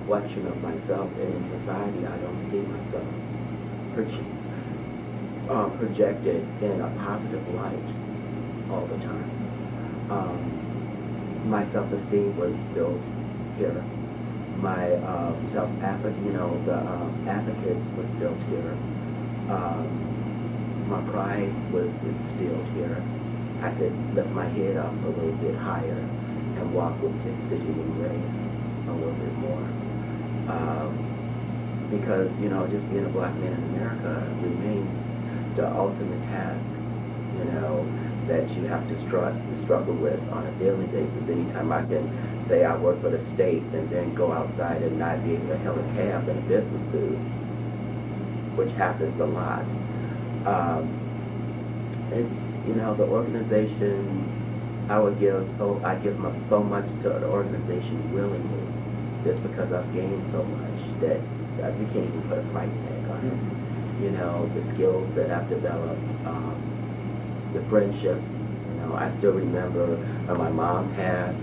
reflection of myself, and in society I don't see myself projected in a positive light all the time. My self-esteem was built here. My advocate was built here. My pride was instilled here. I could lift my head up a little bit higher and walk with dignity and grace a little bit more. Because, just being a black man in America remains the ultimate task, that you have to struggle with on a daily basis. Anytime I can say I work for the state and then go outside and not be able to hail a cab in a business suit, which happens a lot. It's, the organization, I give so much to the organization willingly, just because I've gained so much that we can't even put a price tag on it. The skills that I've developed, the friendships. I still remember when my mom passed.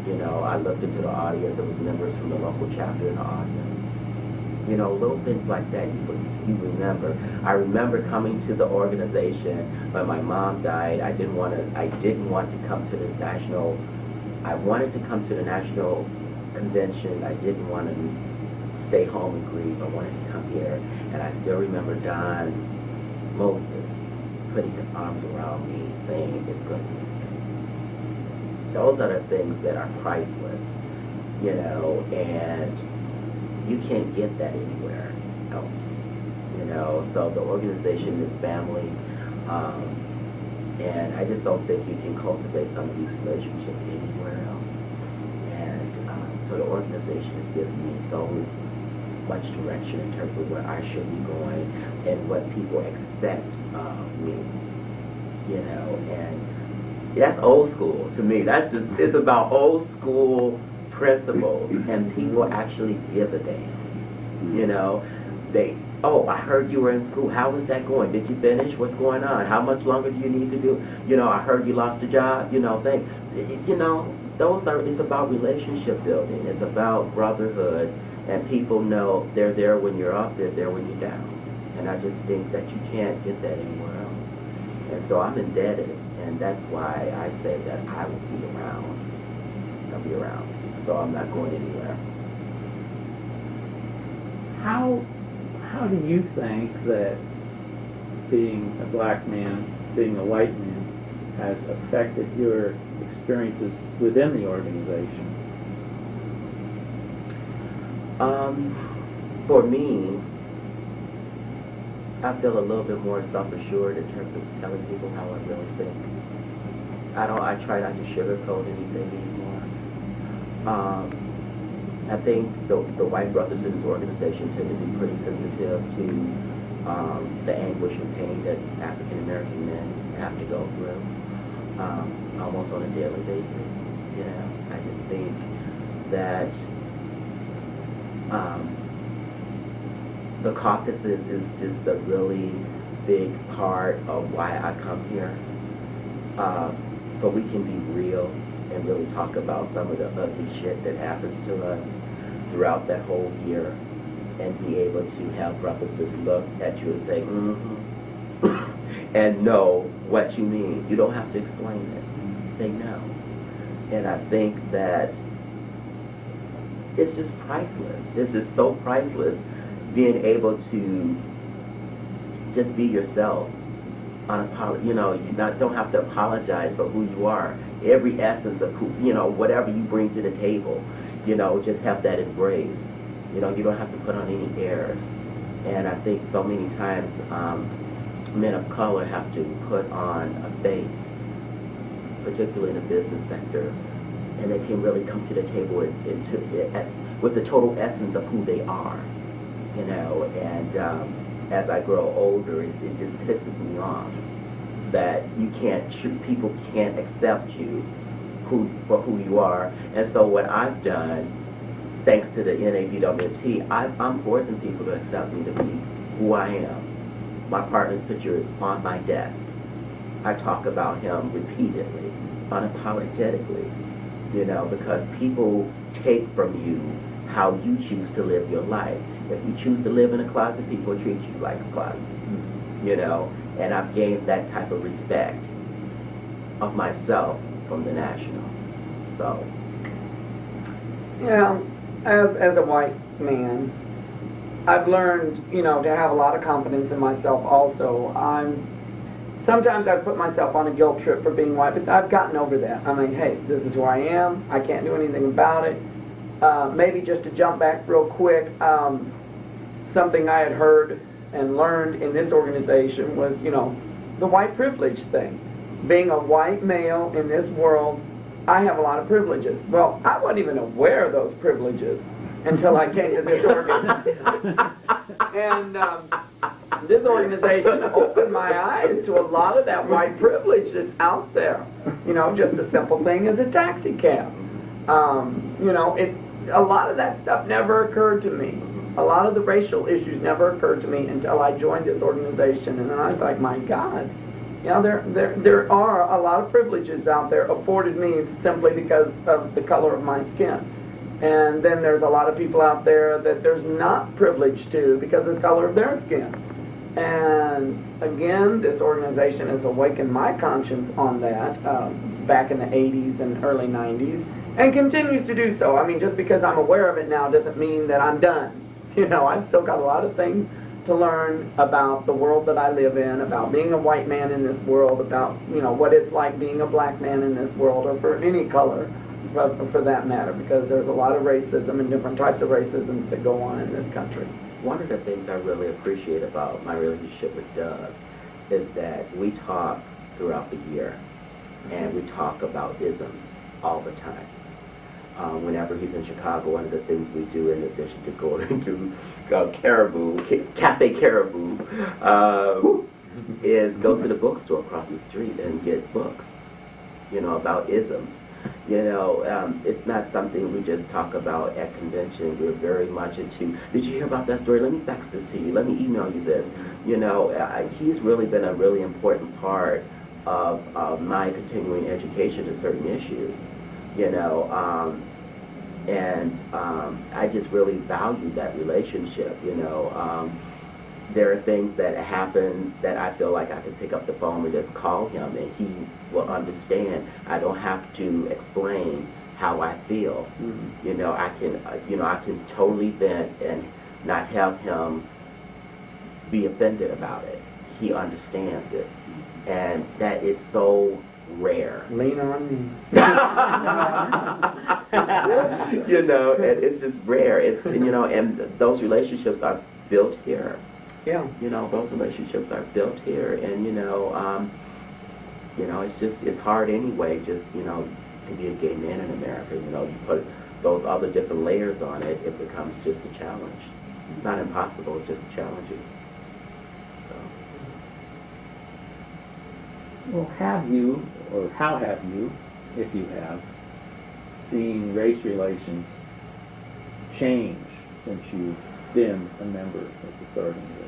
I looked into the audience. There was members from the local chapter in the audience. Little things like that you remember. I remember coming to the organization when my mom died. I didn't want to come to the national. I wanted to come to the national convention. I didn't want to stay home and grieve. I wanted to come here. And I still remember Don Moses putting his arms around me, saying it's going to be okay. Those are the things that are priceless, and you can't get that anywhere else. So the organization is family, and I just don't think you can cultivate some of these relationships anywhere else. And so the organization has given me so much direction in terms of where I should be going and what people expect of me, and that's old school to me. It's about old school principles, and people actually give a damn. I heard you were in school. How was that going? Did you finish? What's going on? How much longer do you need to do? I heard you lost a job. Things. It's about relationship building. It's about brotherhood, and people know they're there when you're up, they're there when you're down. And I just think that you can't get that anywhere else. And so I'm indebted, and that's why I say that I will be around. I'll be around. So I'm not going anywhere. How do you think that being a black man, being a white man, has affected your experiences within the organization? For me, I feel a little bit more self-assured in terms of telling people how I really think. I try not to sugarcoat anything anymore. I think the white brothers in this organization tend to be pretty sensitive to the anguish and pain that African American men have to go through, almost on a daily basis. I just think that the caucuses is just a really big part of why I come here. So we can be real and really talk about some of the ugly shit that happens to us throughout that whole year, and be able to have brothers just look at you and say, and know what you mean. You don't have to explain it. They know. And I think that it's just priceless. It's just so priceless being able to just be yourself. You don't have to apologize for who you are. Every essence of who, whatever you bring to the table, just have that embrace. You don't have to put on any airs. And I think so many times men of color have to put on a face, particularly in the business sector, and they can really come to the table with the total essence of who they are. And as I grow older, it just pisses me off that people can't accept you for who you are. And so what I've done, thanks to the NABWT, I'm forcing people to accept me to be who I am. My partner's picture is on my desk. I talk about him repeatedly, unapologetically, because people take from you how you choose to live your life. If you choose to live in a closet, people treat you like a closet, you know. And I've gained that type of respect of myself from the national. So, Yeah, as a white man, I've learned, you know, to have a lot of confidence in myself also. Sometimes I put myself on a guilt trip for being white, but I've gotten over that. I mean, hey, this is who I am. I can't do anything about it. Maybe just to jump back real quick, something I had heard and learned in this organization was, you know, the white privilege thing. Being a white male in this world, I have a lot of privileges. Well, I wasn't even aware of those privileges until I came to this organization. And this organization opened my eyes to a lot of that white privilege that's out there. You know, just a simple thing as a taxi cab. You know, a lot of that stuff never occurred to me. A lot of the racial issues never occurred to me until I joined this organization. And then I was like, my God. You know, there are a lot of privileges out there afforded me simply because of the color of my skin. And then there's a lot of people out there that there's not privilege to because of the color of their skin. And again, this organization has awakened my conscience on that back in the 80s and early 90s and continues to do so. I mean, just because I'm aware of it now doesn't mean that I'm done. You know, I've still got a lot of things to learn about the world that I live in, about being a white man in this world, about, you know, what it's like being a black man in this world, or for any color, for that matter, because there's a lot of racism and different types of racism that go on in this country. one of the things I really appreciate about my relationship with Doug is that we talk throughout the year, and we talk about isms all the time. Whenever he's in Chicago, one of the things we do, in addition to going to Cafe Caribou, is go to the bookstore across the street and get books, you know, about isms. You know, it's not something we just talk about at convention. We're very much into, did you hear about that story? Let me fax this to you. Let me email you this. You know, he's really been a really important part of my continuing education to certain issues, you know, I just really value that relationship, you know. There are things that happen that I feel like I can pick up the phone and just call him, and he will understand. I don't have to explain how I feel. Mm-hmm. You know, I can totally vent and not have him be offended about it. He understands it, and that is so rare. Lean on me. You know, and it's just rare. It's, you know, and those relationships are built here. Yeah. You know, those relationships are built here, and you know, it's hard anyway. Just, you know, to be a gay man in America. You know, you put those other different layers on it, it becomes just a challenge. It's not impossible; it's just challenging. So. Well, have you, or how have you, if you have, seen race relations change since you've been a member of this organization?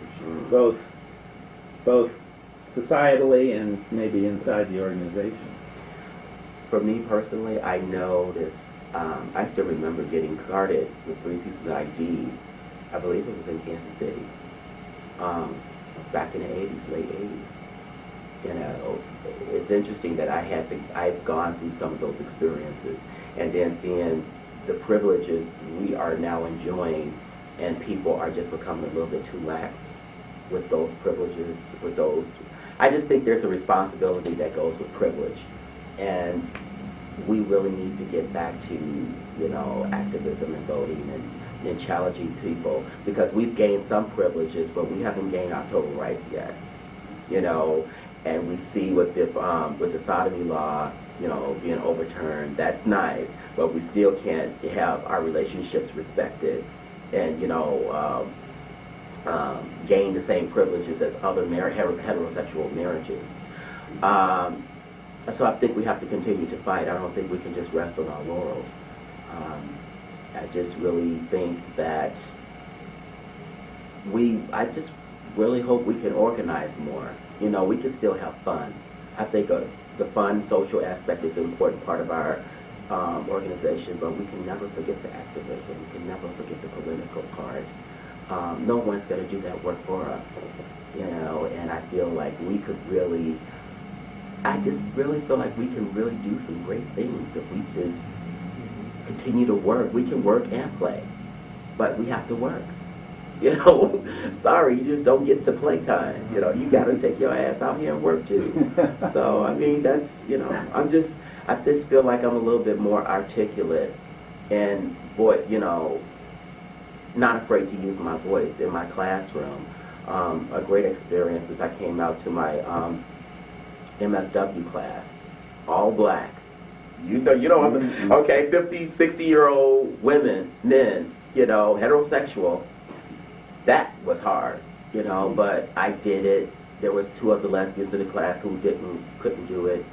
Both societally and maybe inside the organization. For me personally, I know this. I still remember getting carded with 3 pieces of ID. I believe it was in Kansas City, back in the 80s, late 80s. You know, it's interesting that I've gone through some of those experiences, and then seeing the privileges we are now enjoying, and people are just becoming a little bit too lax with those privileges, with those. I just think there's a responsibility that goes with privilege, and we really need to get back to, you know, activism and voting and challenging people, because we've gained some privileges, but we haven't gained our total rights yet. You know, and we see with the sodomy law, you know, being overturned, that's nice, but we still can't have our relationships respected, and, you know, gain the same privileges as other heterosexual marriages. So I think we have to continue to fight. I don't think we can just rest on our laurels. I just really think that I just really hope we can organize more. You know, we can still have fun. I think the fun social aspect is an important part of our organization, but we can never forget the activism. We can never forget the political part. No one's going to do that work for us, you know, and I feel like we could really, I just really feel like we can really do some great things if we just continue to work. We can work and play, but we have to work. You know, sorry, you just don't get to playtime. You know, you got to take your ass out here and work too. So, I mean, that's, you know, I just feel like I'm a little bit more articulate and, boy, you know, not afraid to use my voice in my classroom. A great experience is I came out to my MSW class, all black. You know, okay, 50, 60-year-old women, men, you know, heterosexual. That was hard, you know, but I did it. There was 2 other lesbians in the class who couldn't do it.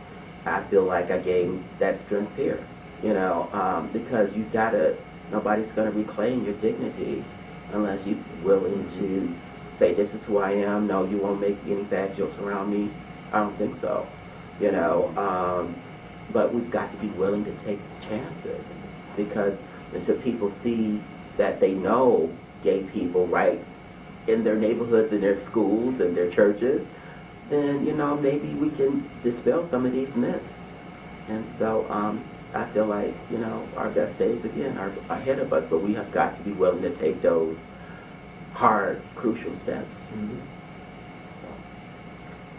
I feel like I gained that strength here, you know, because you gotta, nobody's gonna reclaim your dignity unless you're willing to say, this is who I am. No, you won't make any bad jokes around me. I don't think so, you know, but we've got to be willing to take chances, because until people see that they know gay people right in their neighborhoods, in their schools, in their churches, then, you know, maybe we can dispel some of these myths. And so I feel like, you know, our best days, again, are ahead of us, but we have got to be willing to take those hard, crucial steps. Mm-hmm.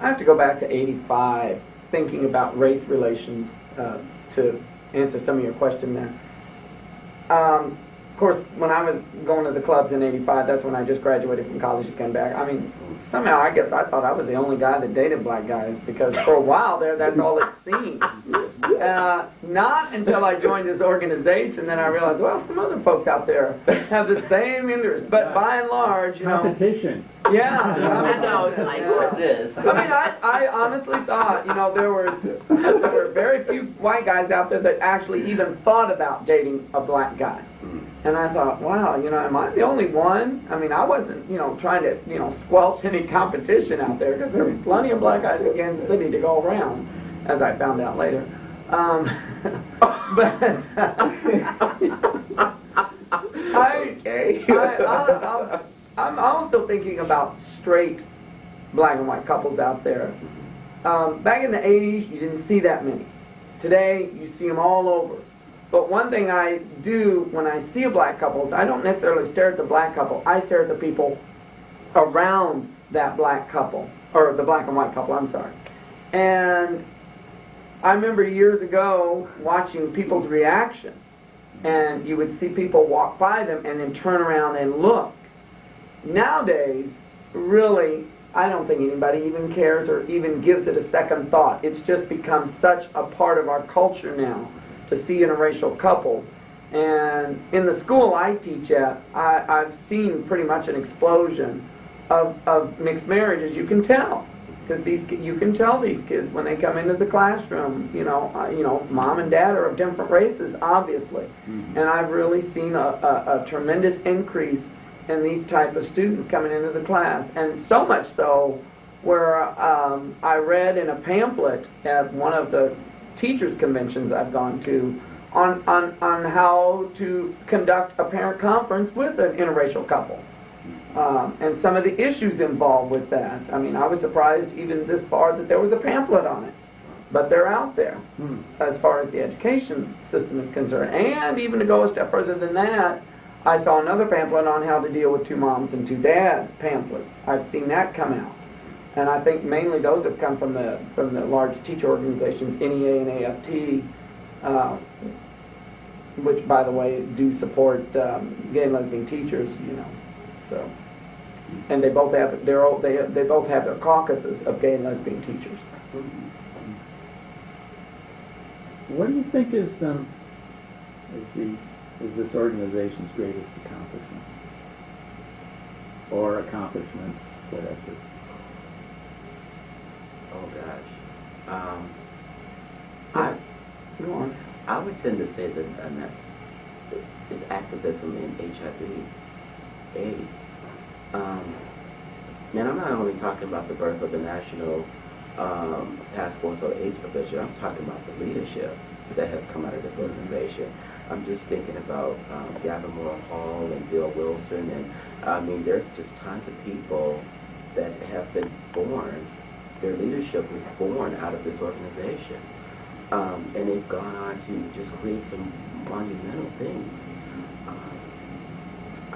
I have to go back to 85, thinking about race relations, to answer some of your question there. Of course, when I was going to the clubs in 85, that's when I just graduated from college and came back. I mean, somehow I guess I thought I was the only guy that dated black guys, because for a while there, that's all it seemed. Not until I joined this organization, then I realized, well, some other folks out there have the same interest. But by and large, you know. Competition. Yeah. I know, it's like, what's this? I mean, I honestly thought, you know, there were very few white guys out there that actually even thought about dating a black guy. And I thought, wow, you know, am I the only one? I mean, I wasn't, you know, trying to, you know, squelch any competition out there, because there were plenty of black guys in Kansas City to go around, as I found out later. But I'm also thinking about straight black and white couples out there. Back in the 80s, you didn't see that many. Today, you see them all over. But one thing I do when I see a black couple, I don't necessarily stare at the black couple. I stare at the people around that black couple, or the black and white couple, I'm sorry. And I remember years ago watching people's reaction, and you would see people walk by them and then turn around and look. Nowadays, really, I don't think anybody even cares or even gives it a second thought. It's just become such a part of our culture now to see interracial couples. And in the school I teach at, I've seen pretty much an explosion of mixed marriages. You can tell, because you can tell these kids when they come into the classroom, you know, mom and dad are of different races, obviously. Mm-hmm. And I've really seen a tremendous increase in these type of students coming into the class, and so much so where I read in a pamphlet at one of the teachers' conventions I've gone to on how to conduct a parent conference with an interracial couple, and some of the issues involved with that. I mean, I was surprised even this far that there was a pamphlet on it, but they're out there as far as the education system is concerned. And even to go a step further than that, I saw another pamphlet on how to deal with 2 moms and 2 dads pamphlets. I've seen that come out. And I think mainly those have come from the large teacher organizations, NEA and AFT, which, by the way, do support gay and lesbian teachers. You know, so, and they both have they both have their caucuses of gay and lesbian teachers. What do you think is this organization's greatest accomplishment, or accomplishments, whatever? Oh gosh. I would tend to say that is activism in HIV/AIDS. And I'm not only talking about the birth of the National Task Force on AIDS Prevention. I'm talking about the leadership. that has come out of this organization. I'm just thinking about Gavin Moore Hall and Bill Wilson, and I mean, there's just tons of people that have been born. Their leadership was born out of this organization, and they've gone on to just create some monumental things.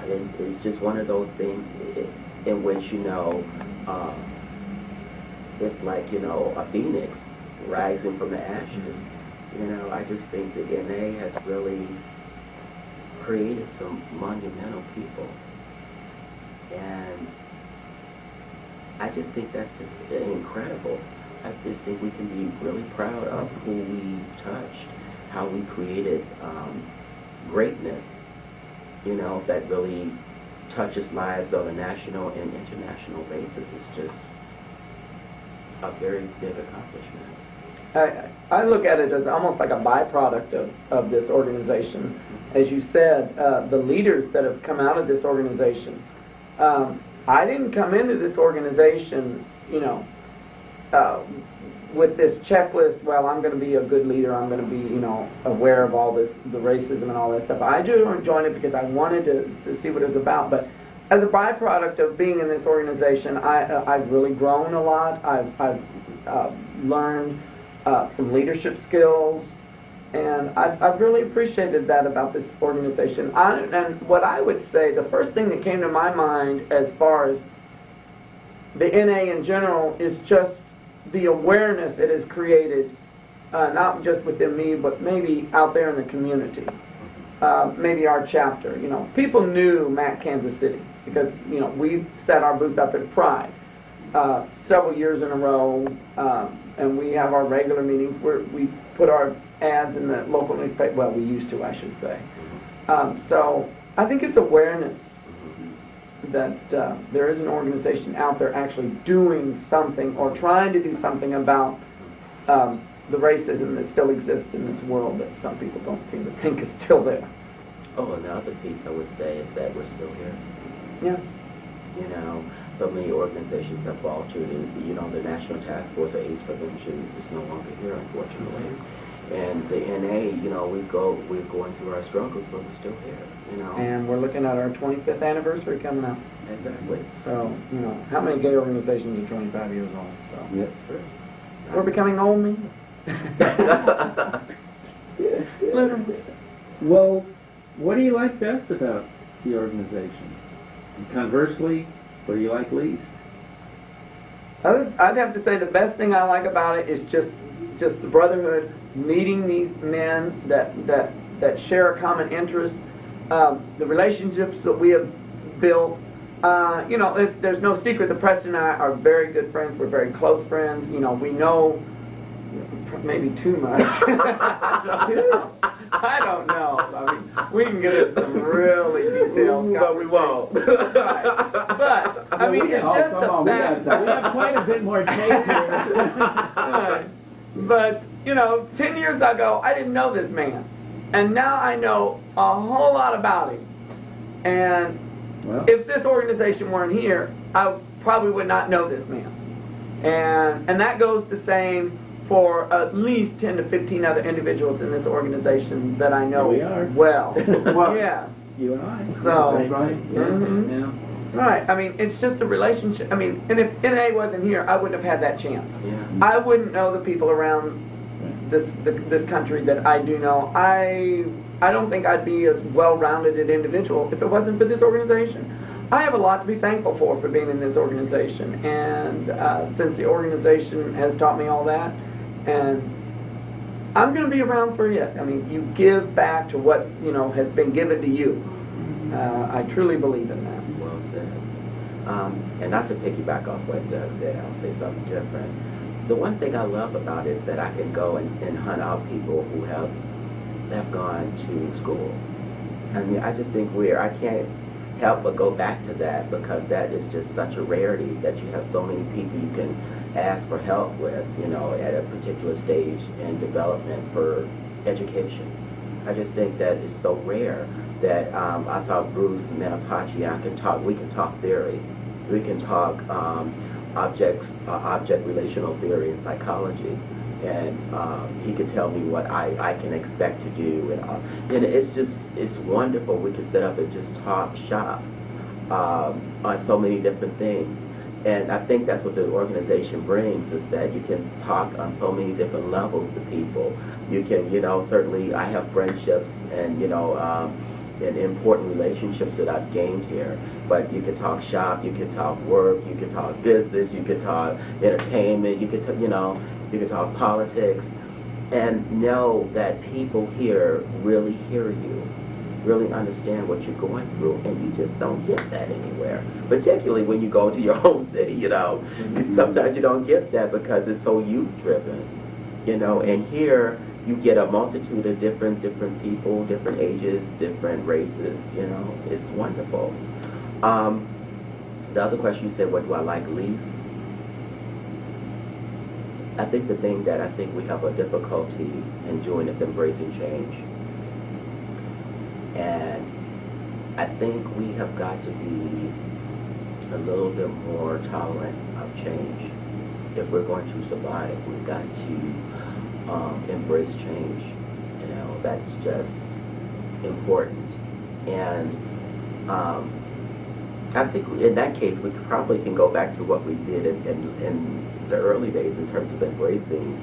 And it's just one of those things in which, you know, it's like, you know, a phoenix rising from the ashes. You know, I just think the NA has really created some monumental people. And I just think that's just incredible. I just think we can be really proud of who we touched, how we created greatness, you know, that really touches lives on a national and international basis. It's just a very big accomplishment. I look at it as almost like a byproduct of this organization. As you said, the leaders that have come out of this organization. I didn't come into this organization, you know, with this checklist, well, I'm going to be a good leader, I'm going to be, you know, aware of all this, the racism and all that stuff. I just joined it because I wanted to see what it was about. But as a byproduct of being in this organization, I've really grown a lot. I've learned some leadership skills, and I've really appreciated that about this organization. And what I would say, the first thing that came to my mind as far as the NA in general is just the awareness it has created, not just within me, but maybe out there in the community. Maybe our chapter, you know. People knew Mac Kansas City because, you know, we set our booth up at Pride several years in a row, and we have our regular meetings where we put our ads in the local newspaper. Well, we used to, I should say. So I think it's awareness that there is an organization out there actually doing something or trying to do something about the racism that still exists in this world that some people don't seem to think is still there. Oh, another piece I would say is that we're still here. Yeah. You know, so many organizations have faltered, and, you know, the National Task Force of AIDS Prevention is no longer here, unfortunately. And the NA, you know, we're going through our struggles, but we're still here, you know. And we're looking at our 25th anniversary coming up. Exactly. So, you know, how many gay organizations are 25 years old? So. Yep. We're becoming old men. Literally. Well, what do you like best about the organization? And conversely, what do you like least? I'd have to say the best thing I like about it is just the brotherhood, meeting these men that share a common interest, the relationships that we have built. You know, there's no secret that Preston and I are very good friends. We're very close friends. You know, we know maybe too much. I don't know. I mean, we can get into some really detailed but we won't. Right. But, I mean, it's just a fact. We have quite a bit more tape here. But, you know, 10 years ago, I didn't know this man. And now I know a whole lot about him. And if this organization weren't here, I probably would not know this man. And that goes the same for at least 10 to 15 other individuals in this organization that I know well. Well, yeah. You and I. So, right. Yeah. Mhm. Yeah. Right. I mean, it's just a relationship. I mean, and if NA wasn't here, I wouldn't have had that chance. Yeah. I wouldn't know the people around this country that I do know. I don't think I'd be as well-rounded an individual if it wasn't for this organization. I have a lot to be thankful for being in this organization, and since the organization has taught me all that, and I'm going to be around for it. I mean, you give back to what, you know, has been given to you. I truly believe in that. Well said. And not to piggyback off what Doug said, I'll say something different. The one thing I love about it is that I can go and hunt out people who have gone to school. I mean, I just think I can't help but go back to that, because that is just such a rarity that you have so many people you can ask for help with, you know, at a particular stage in development for education. I just think that is so rare that I saw Bruce Manapachi. We can talk theory. We can talk object relational theory and psychology. and he could tell me what I can expect to do, and it's wonderful. We could sit up and just talk shop on so many different things. And I think that's what the organization brings, is that you can talk on so many different levels to people. You can, certainly I have friendships and, and important relationships that I've gained here. But you can talk shop, you can talk work, you can talk business, you can talk entertainment, you can, you can talk politics. And know that people here really hear you, really understand what you're going through, and you just don't get that anywhere. Particularly when you go to your own city, sometimes you don't get that because it's so youth-driven, and here you get a multitude of different people, different ages, different races, it's wonderful. The other question you said, what do I like least? I think the thing that I think we have a difficulty in doing is embracing change. And I think we have got to be a little bit more tolerant of change. If we're going to survive, we've got to embrace change. That's just important. And I think in that case, we probably can go back to what we did in the early days in terms of embracing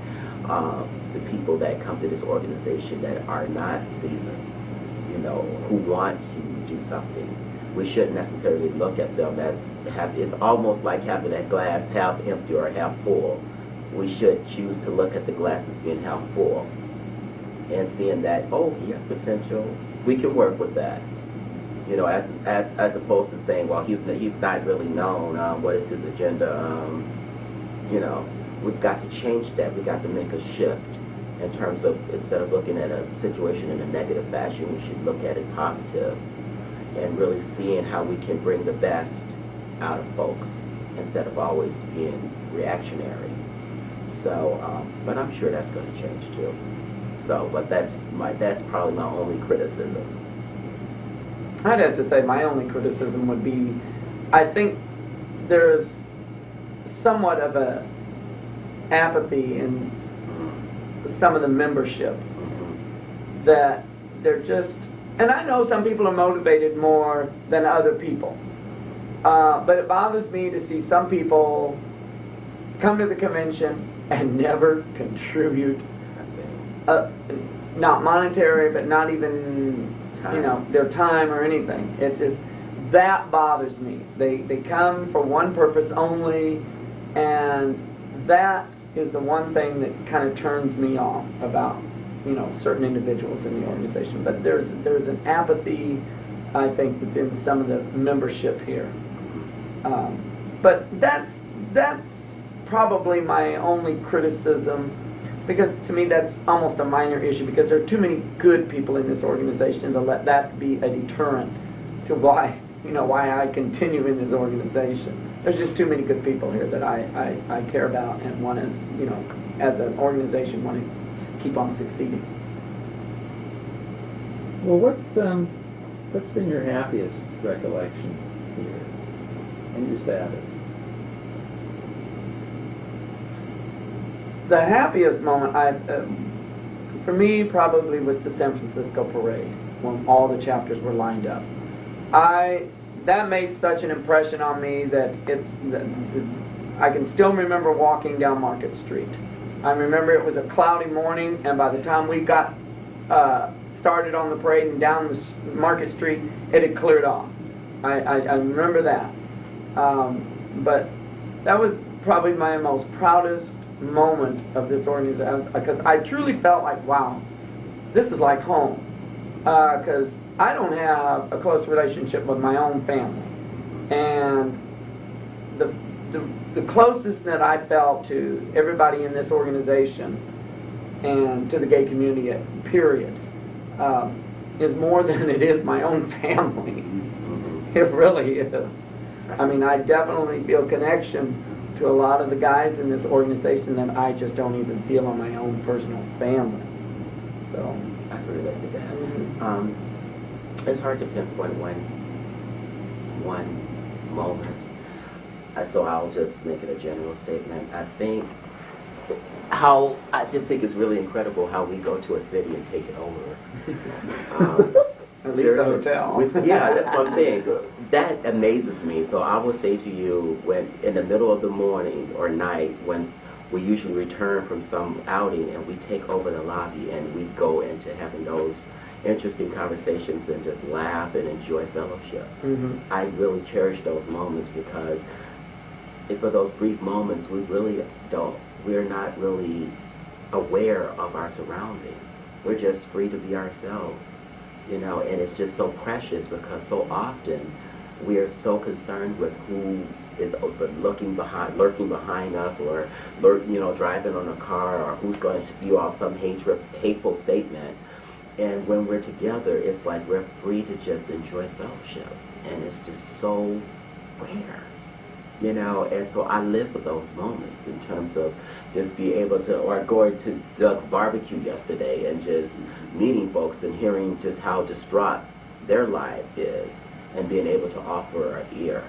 the people that come to this organization that are not seasoned. Who want to do something. We shouldn't necessarily look at them as it's almost like having that glass half empty or half full. We should choose to look at the glass as being half full and seeing that, he has potential. We can work with that. As opposed to saying, well, he's not really known. What is his agenda? We've got to change that. We've got to make a shift. In terms of, instead of looking at a situation in a negative fashion, we should look at it positive and really seeing how we can bring the best out of folks instead of always being reactionary. So, but I'm sure that's going to change too. So, but that's probably my only criticism. I'd have to say my only criticism would be, I think there's somewhat of a apathy in some of the membership, that they're just, and I know some people are motivated more than other people, but it bothers me to see some people come to the convention and never contribute, not monetary, but not even their time or anything. That bothers me. They come for one purpose only, and that is the one thing that kind of turns me off about certain individuals in the organization. But there's an apathy, I think, within some of the membership here. But that's probably my only criticism, because to me that's almost a minor issue, because there are too many good people in this organization to let that be a deterrent to why I continue in this organization. There's just too many good people here that I care about and want to, as an organization, want to keep on succeeding. Well, what's been your happiest recollection here in your status? The happiest moment, for me, probably was the San Francisco parade, when all the chapters were lined up. That made such an impression on me that I can still remember walking down Market Street. I remember it was a cloudy morning, and by the time we got started on the parade and down the Market Street, it had cleared off. I remember that. But that was probably my most proudest moment of this organization, because I truly felt like, wow, this is like home. Because I don't have a close relationship with my own family, and the closest that I felt to everybody in this organization and to the gay community, period, is more than it is my own family. It really is. I mean, I definitely feel connection to a lot of the guys in this organization that I just don't even feel on my own personal family. So I can relate to that. It's hard to pinpoint one moment. So I'll just make it a general statement. I think how I just think it's really incredible how we go to a city and take it over. At least the hotel. Yeah, that's what I'm saying. That amazes me. So I will say to you, when in the middle of the morning or night, when we usually return from some outing and we take over the lobby and we go into having those interesting conversations and just laugh and enjoy fellowship. Mm-hmm. I really cherish those moments because for those brief moments, we're not really aware of our surroundings. We're just free to be ourselves, and it's just so precious because so often we are so concerned with who is lurking behind us, or driving on a car, or who's going to spew out some hateful statement. And when we're together, it's like we're free to just enjoy fellowship, and it's just so rare. And so I live for those moments in terms of just be able to, or going to Doug's barbecue yesterday and just meeting folks and hearing just how distraught their life is and being able to offer an ear,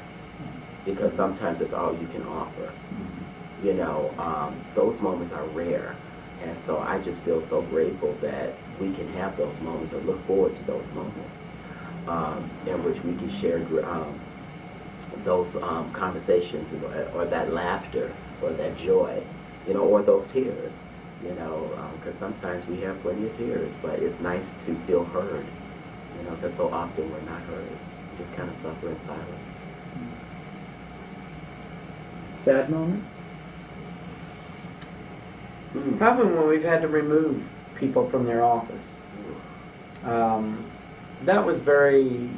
because sometimes it's all you can offer. Those moments are rare. And so I just feel so grateful that we can have those moments or look forward to those moments in which we can share those conversations, or that laughter, or that joy, or those tears, because sometimes we have plenty of tears, but it's nice to feel heard, because so often we're not heard. We just kind of suffer in silence. Sad moment? Probably when we've had to remove people from their office. That was very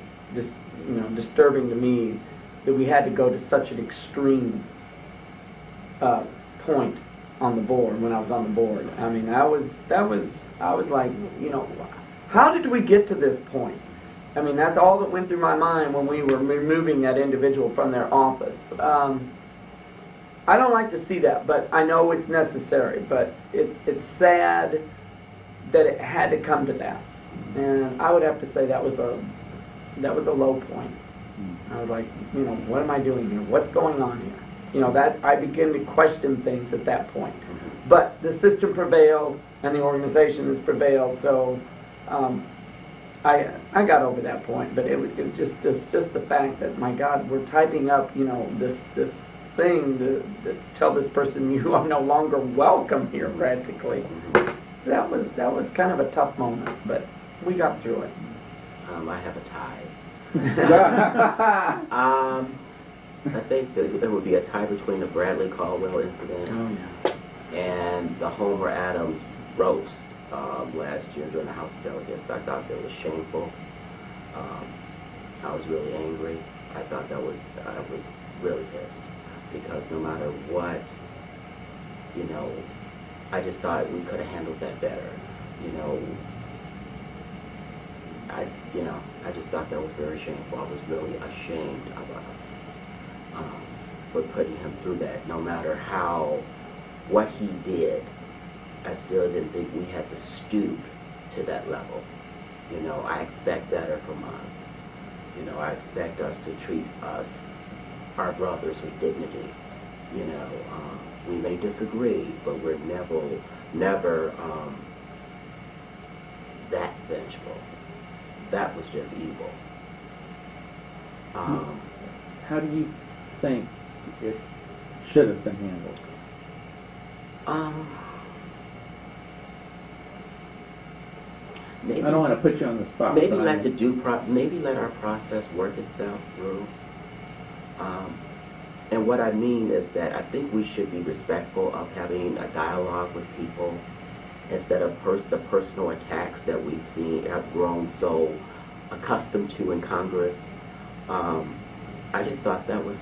disturbing to me, that we had to go to such an extreme point on the board when I was on the board. I mean, I was like, how did we get to this point? I mean, that's all that went through my mind when we were removing that individual from their office. I don't like to see that, but I know it's necessary. But it's sad that it had to come to that, and I would have to say that was a low point. I was like, what am I doing here? What's going on here? That I begin to question things at that point. But the system prevailed, and the organization has prevailed. So I got over that point. But it was just the fact that, my God, we're typing up this thing to tell this person you are no longer welcome here, practically. That was kind of a tough moment, but we got through it. I have a tie. I think that there would be a tie between the Bradley Caldwell incident and the Homer Adams roast last year during the House of Delegates. I thought that was shameful. I was really angry. I was really pissed, because no matter what, I just thought we could have handled that better. I just thought that was very shameful. I was really ashamed of us for putting him through that. No matter what he did, I still didn't think we had to stoop to that level. I expect better from us. I expect us to treat our brothers with dignity. We may disagree, but we're never that vengeful. That was just evil. How do you think it should have been handled? Maybe, I don't want to put you on the spot. Maybe let our process work itself through. And what I mean is that I think we should be respectful of having a dialogue with people, instead of the personal attacks that we've seen, have grown so accustomed to in Congress. I just thought that was